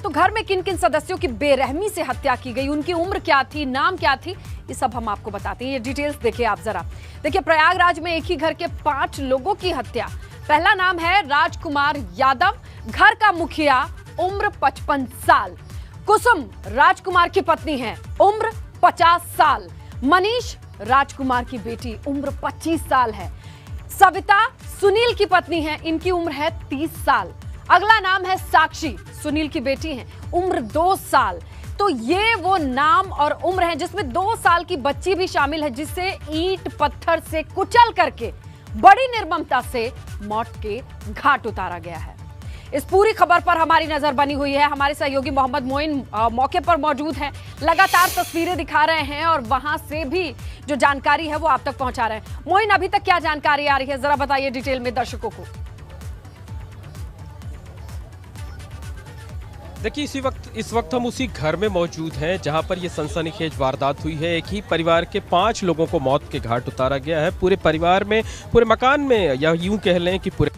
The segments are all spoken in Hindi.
तो घर में किन किन सदस्यों की बेरहमी से हत्या की गई, उनकी उम्र क्या थी, नाम क्या थी, ये सब हम आपको बताते हैं। ये डिटेल्स देखिए आप जरा। देखिए, प्रयागराज में एक ही घर के 5 लोगों की हत्या। पहला नाम है राजकुमार यादव, घर का मुखिया, उम्र 55 साल। कुसुम राजकुमार की पत्नी है, उम्र 50 साल। मनीष राजकुमार की बेटी, उम्र 25 साल है। सविता सुनील की पत्नी है, इनकी उम्र है 30 साल। अगला नाम है साक्षी, सुनील की बेटी है, उम्र 2 साल। तो ये वो नाम और उम्र है जिसमें 2 साल की बच्ची भी शामिल है, जिसे ईंट पत्थर से कुचल करके बड़ी निर्ममता से मौत के घाट उतारा गया है। इस पूरी खबर पर हमारी नजर बनी हुई है। हमारे सहयोगी मोहम्मद मोइन मौके पर मौजूद हैं, लगातार तस्वीरें दिखा रहे हैं और वहां से भी जो जानकारी है वो आप तक पहुंचा रहे हैं। मोइन, अभी तक क्या जानकारी आ रही है, जरा बताइए डिटेल में दर्शकों को। देखिए, इस वक्त हम उसी घर में मौजूद हैं जहां पर ये सनसनीखेज वारदात हुई है। एक ही परिवार के 5 लोगों को मौत के घाट उतारा गया है। पूरे परिवार में, पूरे मकान में, या यूं कह लें कि पूरे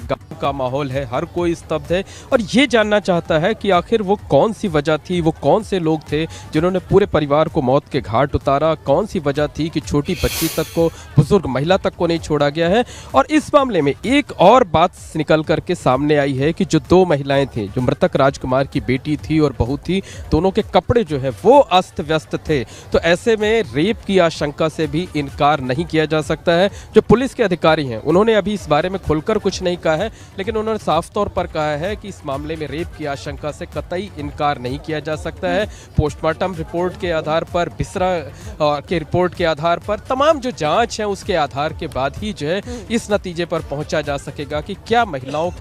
गांव का माहौल है, हर कोई स्तब्ध है और ये जानना चाहता है कि आखिर वो कौन सी वजह थी, वो कौन से लोग थे जिन्होंने पूरे परिवार को मौत के घाट उतारा। कौन सी वजह थी कि छोटी बच्ची तक को, बुजुर्ग महिला तक को नहीं छोड़ा गया है। और इस मामले में एक और बात निकल करके सामने आई है कि जो 2 महिलाएं थी, जो मृतक राजकुमार की बेटी थी और बहू थी, दोनों के कपड़े जो है वो अस्त व्यस्त थे। तो ऐसे में रेप की आशंका से भी इनकार नहीं किया जा सकता है। जो पुलिस के अधिकारी हैं उन्होंने अभी इस बारे में खुलकर कुछ नहीं कहा है, लेकिन उन्होंने साफ तौर पर कहा है कि इस मामले में रेप की आशंका से कतई इनकार नहीं किया जा सकता है। पोस्टमार्टम रिपोर्ट के आधार पर, बिसरा के रिपोर्ट के आधार पर, तमाम जो जांच है उसके आधार के बाद ही जो है इस नतीजे पर पहुंचा जा सकेगा कि क्या महिलाओं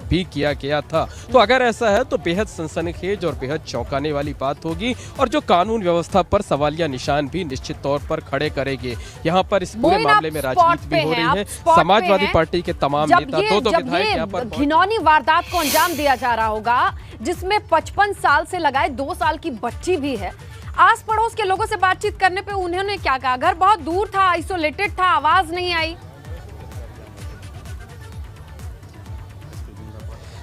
भी किया गया था। तो अगर ऐसा है तो बेहद सनसनीखेज और बेहद चौंकाने वाली बात होगी और जो कानून व्यवस्था पर सवालिया निशान भी निश्चित तौर पर खड़े करेंगे। यहाँ पर इस पूरे मामले में राजनीति भी हो रही है। समाजवादी पार्टी के तमाम नेता, 2 विधायक यहाँ पर घिनौनी वारदात को अंजाम दिया जा रहा होगा, जिसमें 55 साल से लगाए 2 साल की बच्ची भी है। आस पड़ोस के लोगों से बातचीत करने पे उन्होंने क्या कहा? घर बहुत दूर था, आइसोलेटेड था, आवाज नहीं आई।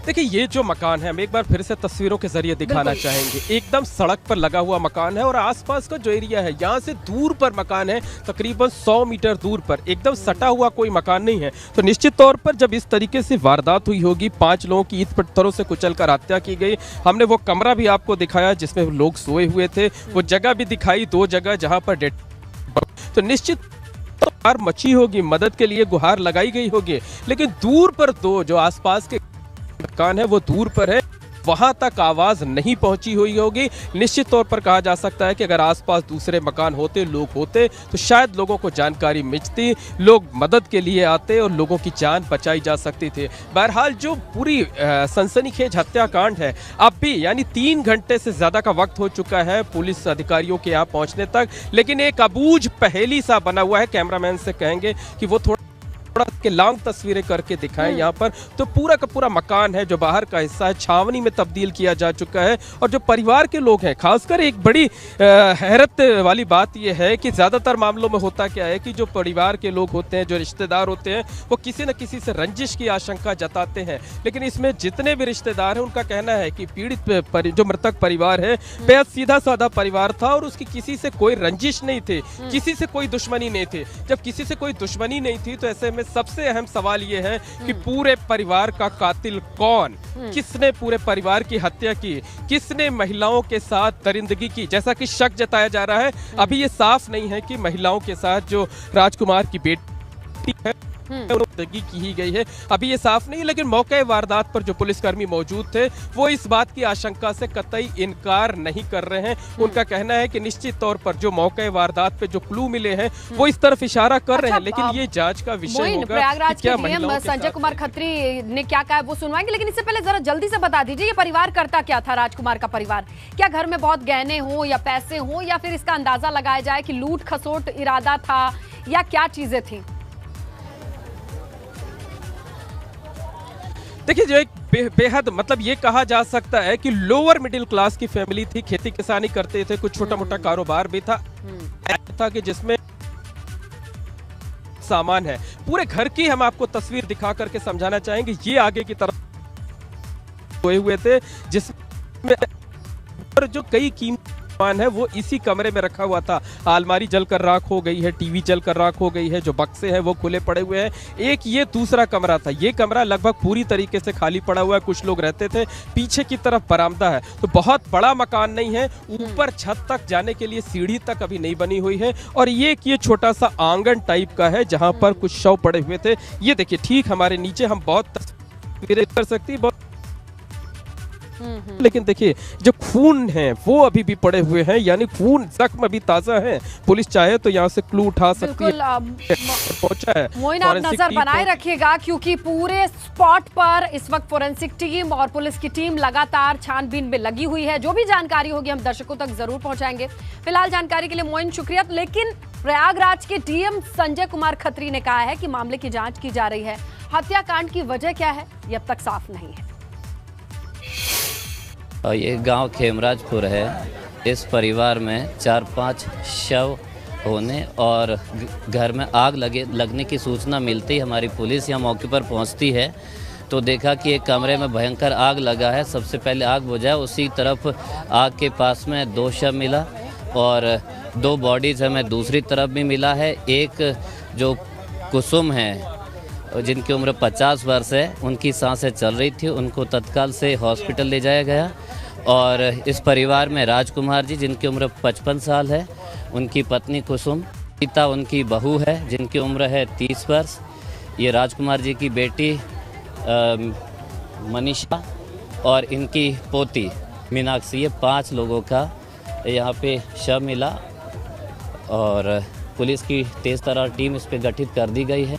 देखिए, ये जो मकान है, हम एक बार फिर से तस्वीरों के जरिए दिखाना चाहेंगे। एकदम सड़क पर लगा हुआ मकान है और आसपास का जो एरिया है, यहाँ से दूर पर मकान है, तकरीबन 100 मीटर दूर पर, एकदम सटा हुआ कोई मकान नहीं है। तो निश्चित तौर पर जब इस तरीके से वारदात हुई होगी, 5 लोगों की ईंट पत्थरों से कुचलकर हत्या की गई। हमने वो कमरा भी आपको दिखाया जिसमें लोग सोए हुए थे, वो जगह भी दिखाई, 2 जगह जहाँ पर डेड। तो निश्चित गुहार मची होगी, मदद के लिए गुहार लगाई गई होगी, लेकिन दूर पर 2 जो आसपास के मकान है वो दूर पर है, वहां तक आवाज नहीं पहुंची हुई होगी। निश्चित तौर पर कहा जा सकता है कि अगर आसपास दूसरे मकान होते, लोग होते, तो शायद लोगों को जानकारी मिलती, लोग मदद के लिए आते और लोगों की जान बचाई जा सकती थी। बहरहाल जो पूरी सनसनीखेज हत्याकांड है, अब भी यानी 3 घंटे से ज्यादा का वक्त हो चुका है पुलिस अधिकारियों के यहाँ पहुंचने तक, लेकिन एक अबूझ पहेली सा बना हुआ है। कैमरामैन से कहेंगे कि वो थोड़ा के लॉन्ग तस्वीरें करके दिखाएं। यहाँ पर तो पूरा का पूरा मकान है, जो बाहर का हिस्सा है, छावनी में तब्दील किया जा चुका है। और जो परिवार के लोग हैं, खासकर एक बड़ी हैरत वाली बात यह है कि ज्यादातर मामलों में होता क्या है कि जो परिवार के लोग होते हैं, जो रिश्तेदार होते हैं, वो किसी न किसी से रंजिश की आशंका जताते हैं। लेकिन इसमें जितने भी रिश्तेदार हैं, उनका कहना है कि पीड़ित जो मृतक परिवार है, बेहद सीधा साधा परिवार था और उसकी किसी से कोई रंजिश नहीं थी, किसी से कोई दुश्मनी नहीं थी। जब किसी से कोई दुश्मनी नहीं थी तो ऐसे में सबसे अहम सवाल यह है कि पूरे परिवार का कातिल कौन, किसने पूरे परिवार की हत्या की, किसने महिलाओं के साथ दरिंदगी की, जैसा कि शक जताया जा रहा है। अभी ये साफ नहीं है कि महिलाओं के साथ जो राजकुमार की बेटी है दरिंदगी की ही गई है, अभी ये साफ नहीं। लेकिन मौके वारदात पर जो पुलिसकर्मी मौजूद थे, वो इस बात की आशंका से कतई इनकार नहीं कर रहे हैं। उनका कहना है कि निश्चित तौर पर जो मौके वारदात पे जो क्लू मिले हैं, वो इस तरफ इशारा कर रहे हैं, लेकिन ये जांच का विषय होगा। प्रयागराज के डीएम संजय कुमार खत्री ने क्या कहा वो सुनवाएंगे, लेकिन इससे पहले जरा जल्दी से बता दीजिए, ये परिवार करता क्या था? राजकुमार का परिवार, क्या घर में बहुत गहने हो या पैसे हो, या फिर इसका अंदाजा लगाया जाए कि लूट खसोट इरादा था, या क्या चीजें थी? देखिए, जो एक बेहद मतलब ये कहा जा सकता है कि लोअर मिडिल क्लास की फैमिली थी, खेती किसानी करते थे, कुछ छोटा मोटा कारोबार भी था कि जिसमें सामान है। पूरे घर की हम आपको तस्वीर दिखा करके समझाना चाहेंगे। ये आगे की तरफ सोए हुए थे, जिस और जो कई कीमती सामान है वो इसी कमरे में रखा हुआ था। अलमारी जलकर राख हो गई है, टीवी जलकर राख हो गई है, जो बक्से हैं वो खुले पड़े हुए हैं। एक ये दूसरा कमरा था, ये कमरा लगभग पूरी तरीके से खाली पड़ा हुआ है, कुछ लोग रहते थे। पीछे की तरफ बरामदा है, तो बहुत बड़ा मकान नहीं है। ऊपर छत तक जाने के लिए सीढ़ी तक अभी नहीं बनी हुई है। और ये छोटा सा आंगन टाइप का है जहां पर कुछ शव पड़े हुए थे। ये देखिए ठीक हमारे नीचे, हम बहुत तस्वीरें कर सकती बहुत, लेकिन देखिए जो खून है वो अभी भी पड़े हुए हैं, यानी खून जख्म अभी ताजा है। पुलिस चाहे तो यहाँ से क्लू उठा सकती है। पहुंचा है मोइन, आप नजर बनाए रखिएगा क्योंकि पूरे स्पॉट पर इस वक्त फोरेंसिक टीम और पुलिस की टीम लगातार छानबीन में लगी हुई है। जो भी जानकारी होगी हम दर्शकों तक जरूर पहुंचाएंगे। फिलहाल जानकारी के लिए मोइन शुक्रिया। लेकिन प्रयागराज के डीएम संजय कुमार खत्री ने कहा है कि मामले की जांच की जा रही है। हत्याकांड की वजह क्या है ये अब तक साफ नहीं है। ये गांव खेमराजपुर है। इस परिवार में 4-5 शव होने और घर में आग लगने की सूचना मिलती हमारी पुलिस यहाँ मौके पर पहुंचती है तो देखा कि एक कमरे में भयंकर आग लगा है। सबसे पहले आग बुझाया, उसी तरफ आग के पास में 2 शव मिला और 2 बॉडीज़ हमें दूसरी तरफ भी मिला है। एक जो कुसुम है जिनकी उम्र 50 वर्ष है, उनकी सांसें चल रही थी, उनको तत्काल से हॉस्पिटल ले जाया गया। और इस परिवार में राजकुमार जी जिनकी उम्र 55 साल है, उनकी पत्नी कुसुम, पिता उनकी बहू है जिनकी उम्र है 30 वर्ष, ये राजकुमार जी की बेटी मनीषा और इनकी पोती मीनाक्षी। ये 5 लोगों का यहाँ पे शव मिला और पुलिस की तेज़ तर्रार टीम इस पर गठित कर दी गई है।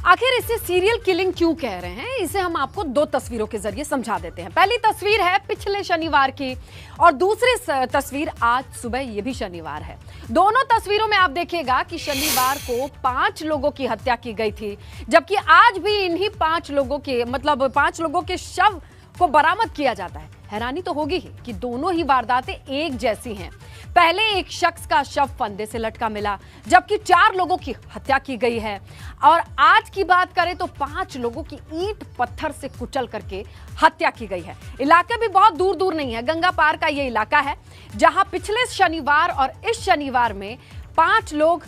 आखिर इसे सीरियल किलिंग क्यों कह रहे हैं, इसे हम आपको 2 तस्वीरों के जरिए समझा देते हैं। पहली तस्वीर है पिछले शनिवार की और दूसरी तस्वीर आज सुबह, ये भी शनिवार है। दोनों तस्वीरों में आप देखिएगा कि शनिवार को 5 लोगों की हत्या की गई थी, जबकि आज भी इन्हीं 5 लोगों के शव को बरामद किया जाता है। हैरानी तो होगी ही कि दोनों ही वारदातें एक जैसी हैं। पहले एक शख्स का शव फंदे से लटका मिला, जबकि 4 लोगों की हत्या की गई है। और आज की बात करें तो 5 लोगों की ईंट पत्थर से कुचल करके हत्या की गई है। इलाका भी बहुत दूर दूर नहीं है, गंगा पार का ये इलाका है जहां पिछले शनिवार और इस शनिवार में 5 लोग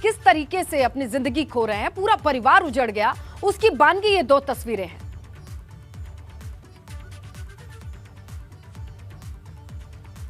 किस तरीके से अपनी जिंदगी खो रहे हैं, पूरा परिवार उजड़ गया, उसकी बन गई ये 2 तस्वीरें हैं।